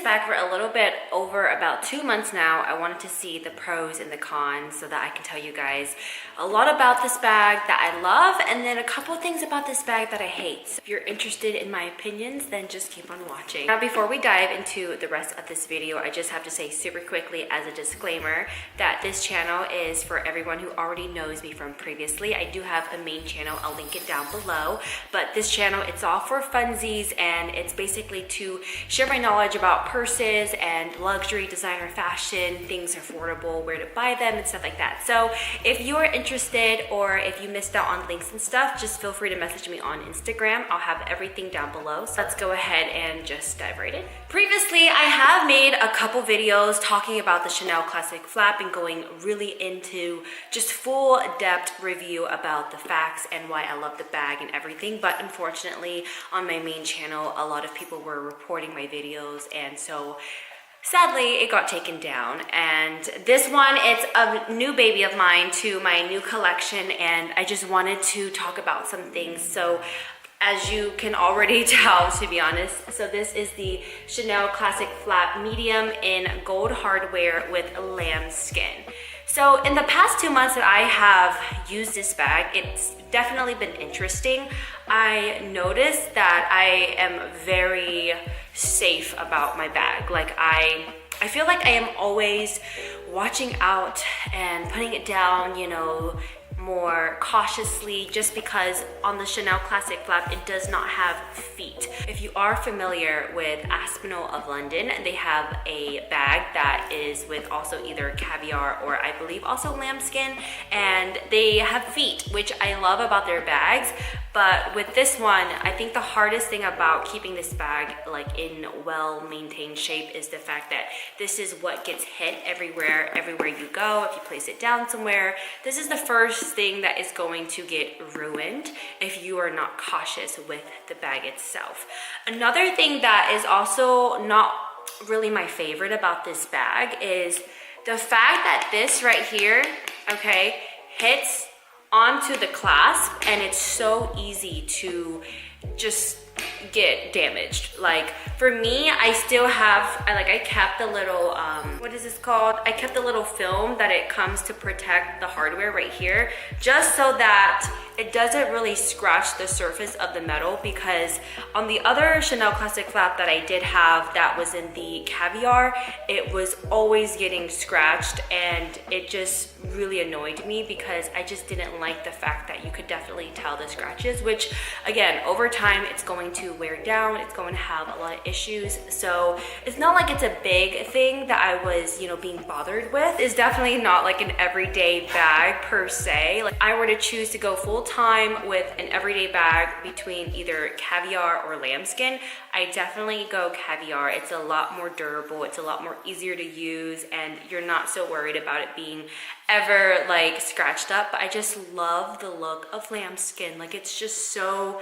bag for a little bit over about 2 months now. I wanted to see the pros and the cons so that I can tell you guys a lot about this bag that I love and then a couple things about this bag that I hate. So if you're interested in my opinions, then just keep on watching. Now before we dive into the rest of this video, I just have to say super quickly as a disclaimer that this channel is for everyone who already knows me from previously. I do have a main channel, I'll link it down below, but this channel, it's all for funsies and it's basically to share my knowledge about purses and luxury designer fashion, things affordable, where to buy them and stuff like that. So if you're interested or if you missed out on links and stuff, just feel free to message me on Instagram. I'll have everything down below. So let's go ahead and just dive right in. Previously, I have made a couple videos talking about the Chanel Classic Flap and going really into just full depth review about the facts and why I love the bag and everything. But unfortunately, on my main channel, a lot of people were reporting my videos, and so sadly it got taken down. And this one, it's a new baby of mine to my new collection, and I just wanted to talk about some things. So as you can already tell, to be honest, so this is the Chanel Classic Flap medium in gold hardware with lambskin. So in the past 2 months that I have used this bag, it's definitely been interesting. I noticed that I am very safe about my bag. Like I feel like I am always watching out and putting it down, you know, more cautiously, just because on the Chanel Classic Flap it does not have feet. If you are familiar with Aspinall of London, they have a bag that is with also either caviar or I believe also lambskin, and they have feet, which I love about their bags. But with this one, I think the hardest thing about keeping this bag like in well-maintained shape is the fact that this is what gets hit everywhere you go. If you place it down somewhere, this is the first thing that is going to get ruined if you are not cautious with the bag itself. Another thing that is also not really my favorite about this bag is the fact that this right here, okay, hits onto the clasp and it's so easy to just get damaged. Like for me, I still have, I kept the little, what is this called? I kept the little film that it comes to protect the hardware right here, just so that it doesn't really scratch the surface of the metal, because on the other Chanel Classic Flap that I did have that was in the caviar, it was always getting scratched and it just really annoyed me because I just didn't like the fact that you could definitely tell the scratches, which again, over time, it's going to wear down, it's going to have a lot of issues. So it's not like it's a big thing that I was, you know, being bothered with. It's definitely not like an everyday bag per se. Like I were to choose to go full time with an everyday bag between either caviar or lambskin, I definitely go caviar. It's a lot more durable, it's a lot more easier to use, and you're not so worried about it being ever like scratched up. But I just love the look of lambskin. Like it's just so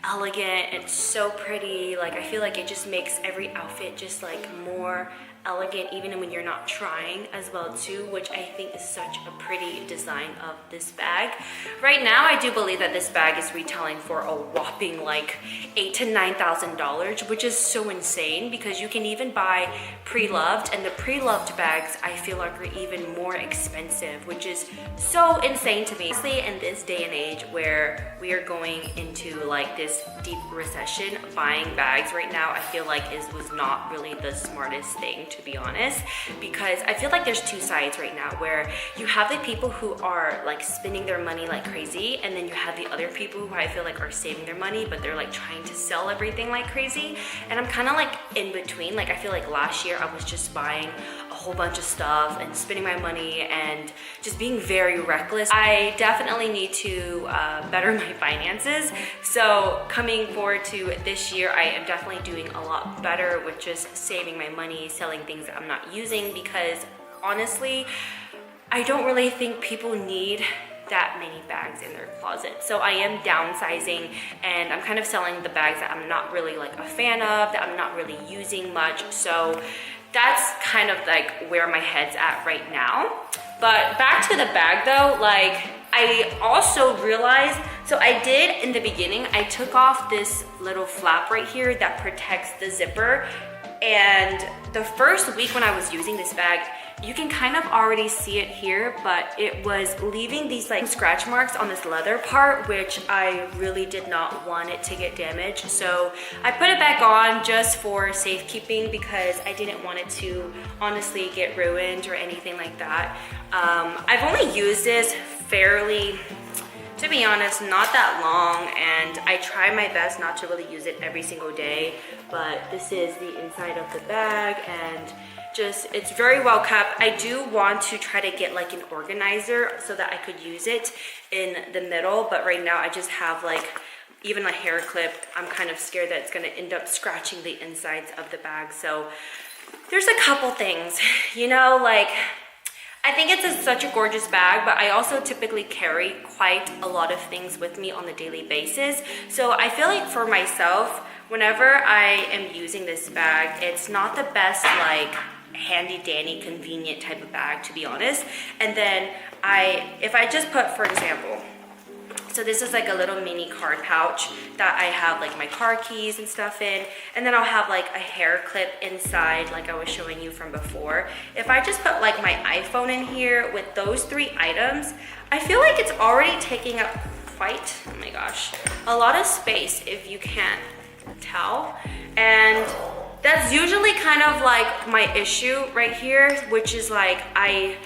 elegant, it's so pretty. Like I feel like it just makes every outfit just like more elegant, even when you're not trying as well too, which I think is such a pretty design of this bag. Right now, I do believe that this bag is retailing for a whopping like $8,000 to $9,000, which is so insane because you can even buy pre-loved, and the pre-loved bags I feel like are even more expensive, which is so insane to me. Honestly, in this day and age where we are going into like this deep recession, buying bags right now I feel like was not really the smartest thing, to be honest, because I feel like there's two sides right now, where you have the people who are like spending their money like crazy, and then you have the other people who I feel like are saving their money, but they're like trying to sell everything like crazy. And I'm kind of like in between. Like I feel like last year I was just buying a whole bunch of stuff and spending my money and just being very reckless. I definitely need to better my finances. So coming forward to this year, I am definitely doing a lot better with just saving my money, selling things that I'm not using, because honestly, I don't really think people need that many bags in their closet. So I am downsizing, and I'm kind of selling the bags that I'm not really like a fan of, that I'm not really using much. So that's kind of like where my head's at right now. But back to the bag though, like I also realized, so I did in the beginning, I took off this little flap right here that protects the zipper, and the first week when I was using this bag, you can kind of already see it here, but it was leaving these like scratch marks on this leather part, which I really did not want it to get damaged. So I put it back on just for safekeeping because I didn't want it to honestly get ruined or anything like that. I've only used this fairly, to be honest, not that long, and I try my best not to really use it every single day, but this is the inside of the bag, and just, it's very well kept. I do want to try to get like an organizer so that I could use it in the middle, but right now I just have like even a hair clip. I'm kind of scared that it's gonna end up scratching the insides of the bag. So there's a couple things, you know, like I think it's such a gorgeous bag, but I also typically carry quite a lot of things with me on a daily basis. So I feel like for myself, whenever I am using this bag, it's not the best like handy dandy convenient type of bag, to be honest. And then if I just put, for example, so this is like a little mini card pouch that I have like my car keys and stuff in, and then I'll have like a hair clip inside like I was showing you from before. If I just put like my iPhone in here with those 3 items, I feel like it's already taking up quite, oh my gosh, a lot of space if you can't tell. And that's usually kind of like my issue right here, which is like I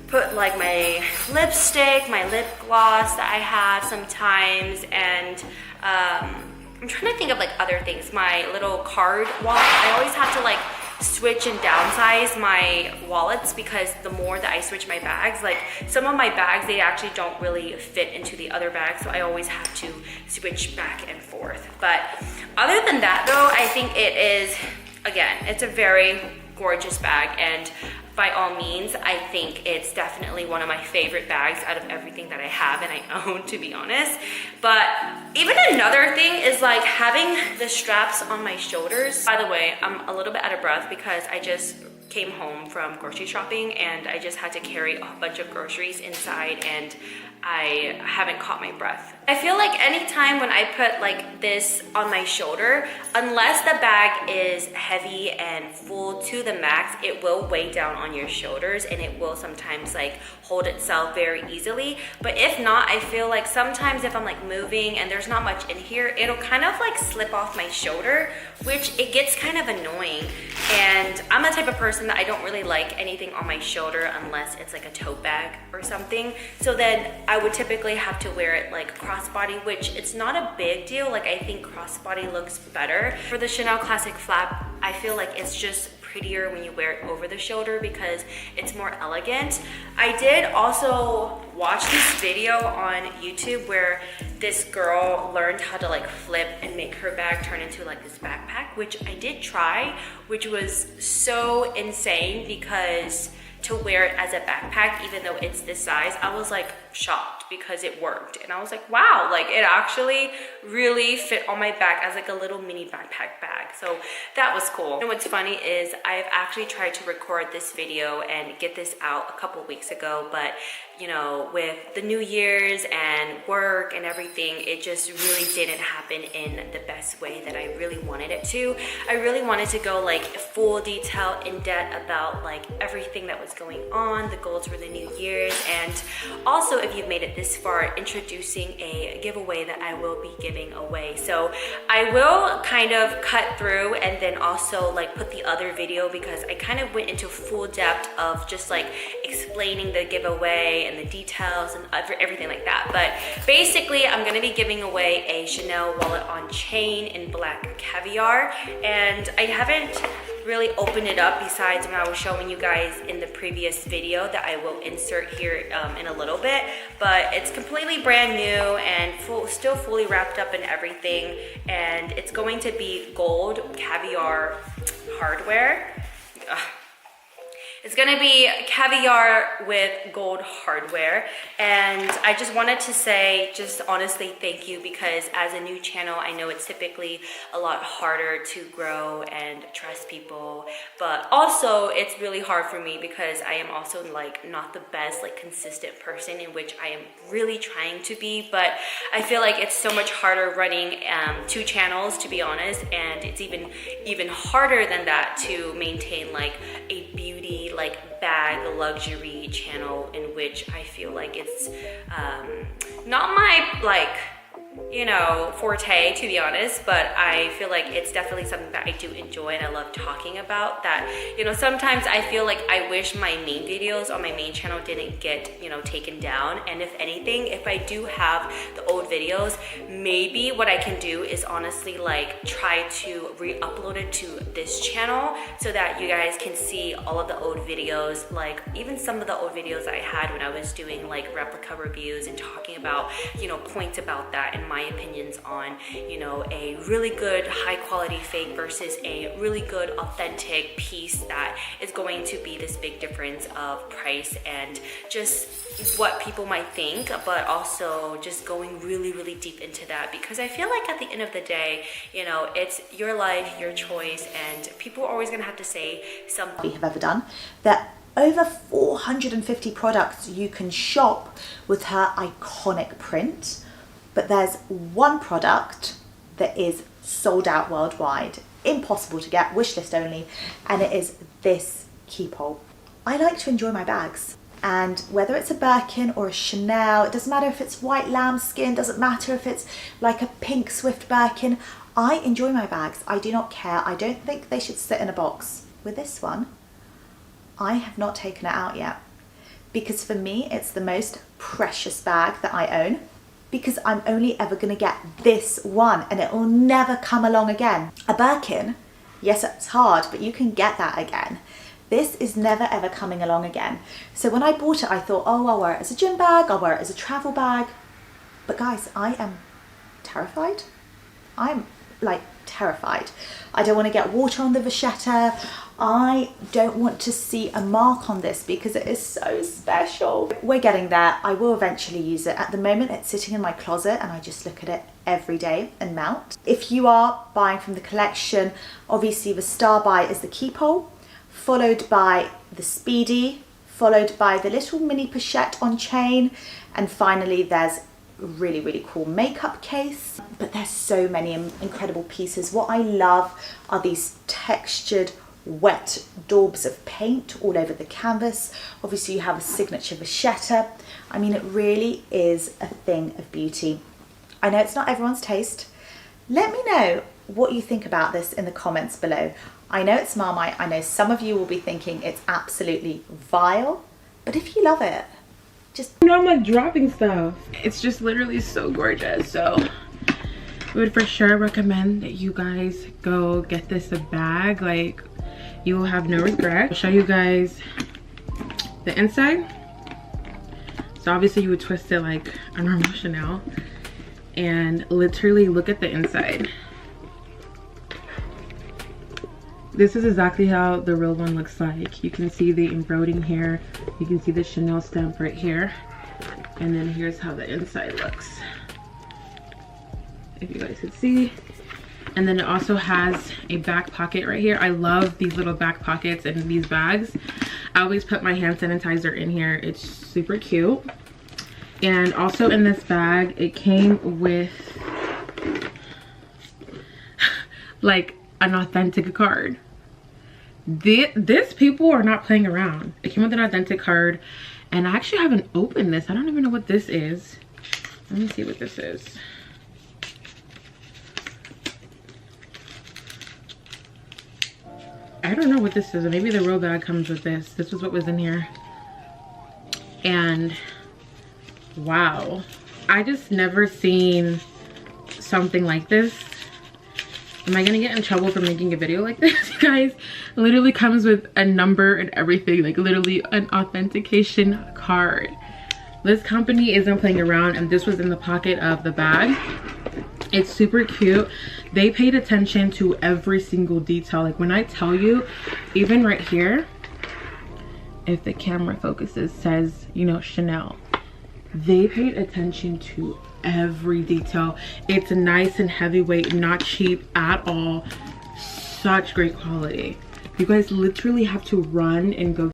put like my lipstick, my lip gloss that I have sometimes, and I'm trying to think of like other things. My little card wallet, I always have to like switch and downsize my wallets because the more that I switch my bags, like some of my bags, they actually don't really fit into the other bags, so I always have to switch back and forth. But other than that though, I think it is, again, it's a very gorgeous bag, and by all means, I think it's definitely one of my favorite bags out of everything that I have and I own, to be honest. But even another thing is like having the straps on my shoulders. By the way, I'm a little bit out of breath because I just came home from grocery shopping and I just had to carry a bunch of groceries inside, and I haven't caught my breath. I feel like anytime when I put like this on my shoulder, unless the bag is heavy and full to the max, it will weigh down on your shoulders and it will sometimes like hold itself very easily. But if not, I feel like sometimes if I'm like moving and there's not much in here, it'll kind of like slip off my shoulder, which it gets kind of annoying. And I'm the type of person that I don't really like anything on my shoulder unless it's like a tote bag or something. So then I would typically have to wear it like crossbody, which it's not a big deal. Like I think crossbody looks better. For the Chanel Classic Flap, I feel like it's just prettier when you wear it over the shoulder because it's more elegant. I did also watch this video on YouTube where this girl learned how to like flip and make her bag turn into like this backpack, which I did try, which was so insane because to wear it as a backpack, even though it's this size, I was like shocked because it worked. And I was like, wow, like it actually really fit on my back as like a little mini backpack bag. So that was cool. And what's funny is I've actually tried to record this video and get this out a couple weeks ago, but you know, with the New Year's and work and everything, it just really didn't happen in the best way that I really wanted it to. I really wanted to go like full detail, in depth about like everything that was going on, the goals for the New Year's, and also if you've made it this far, introducing a giveaway that I will be giving away. So I will kind of cut through and then also like put the other video because I kind of went into full depth of just like explaining the giveaway and the details and everything like that. But basically I'm going to be giving away a Chanel wallet on chain in black caviar, and I haven't really opened it up besides when I was showing you guys in the previous video that I will insert here in a little bit. But it's completely brand new and still fully wrapped up and everything, and it's going to be gold caviar hardware. Ugh. It's gonna be caviar with gold hardware, and I just wanted to say just honestly thank you, because as a new channel I know it's typically a lot harder to grow and trust people, but also it's really hard for me because I am also like not the best like consistent person, in which I am really trying to be, but I feel like it's so much harder running 2 channels, to be honest, and it's even harder than that to maintain like a beauty like bag luxury channel, in which I feel like it's not my like, you know, forte, to be honest, but I feel like it's definitely something that I do enjoy and I love talking about. That, you know, sometimes I feel like I wish my main videos on my main channel didn't get, you know, taken down, and if anything, if I do have the old videos, maybe what I can do is honestly like try to re-upload it to this channel so that you guys can see all of the old videos, like even some of the old videos I had when I was doing like replica reviews and talking about, you know, points about that and my opinions on, you know, a really good high quality fake versus a really good authentic piece that is going to be this big difference of price and just what people might think, but also just going really deep into that, because I feel like at the end of the day, you know, it's your life, your choice, and people are always gonna have to say something. We have ever done. There are over 450 products you can shop with her iconic print. But there's one product that is sold out worldwide, impossible to get, wish list only, and it is this keep-all. I like to enjoy my bags, and whether it's a Birkin or a Chanel, it doesn't matter if it's white lambskin, doesn't matter if it's like a pink Swift Birkin, I enjoy my bags. I do not care. I don't think they should sit in a box. With this one, I have not taken it out yet, because for me, it's the most precious bag that I own, because I'm only ever gonna get this one and it will never come along again. A Birkin, yes, it's hard, but you can get that again. This is never ever coming along again. So when I bought it, I thought, oh, I'll wear it as a gym bag, I'll wear it as a travel bag. But guys, I am terrified. I'm like terrified. I don't want to get water on the vachetta. I don't want to see a mark on this because it is so special. We're getting there. I will eventually use it. At the moment, it's sitting in my closet and I just look at it every day and mount. If you are buying from the collection, obviously the star buy is the keep-all, followed by the Speedy, followed by the little mini pochette on chain, and finally there's a really cool makeup case. But there's so many incredible pieces. What I love are these textured wet daubs of paint all over the canvas. Obviously you have a signature vachetta. I mean, it really is a thing of beauty. I know it's not everyone's taste. Let me know what you think about this in the comments below. I know it's Marmite. I know some of you will be thinking it's absolutely vile, but if you love it, just... You know, I'm like dropping stuff. It's just literally so gorgeous. So I would for sure recommend that you guys go get this a bag. Like, you will have no regret. I'll show you guys the inside. So obviously you would twist it like a normal Chanel, and literally look at the inside. This is exactly how the real one looks like. You can see the embroidering here. You can see the Chanel stamp right here. And then here's how the inside looks, if you guys could see. And then it also has a back pocket right here. I love these little back pockets in these bags. I always put my hand sanitizer in here. It's super cute. And also in this bag, it came with like an authentic card. This people are not playing around. It came with an authentic card, and I actually haven't opened this. I don't even know what this is. Let me see what this is. I don't know what this is. Maybe the real bag comes with this. This was what was in here. And wow, I just never seen something like this. Am I gonna get in trouble for making a video like this? You guys, it literally comes with a number and everything, like literally an authentication card. This company isn't playing around, and this was in the pocket of the bag. It's super cute. They paid attention to every single detail. Like when I tell you, even right here, if the camera focuses, says, you know, Chanel. They paid attention to every detail. It's nice and heavyweight, not cheap at all. Such great quality. You guys literally have to run and go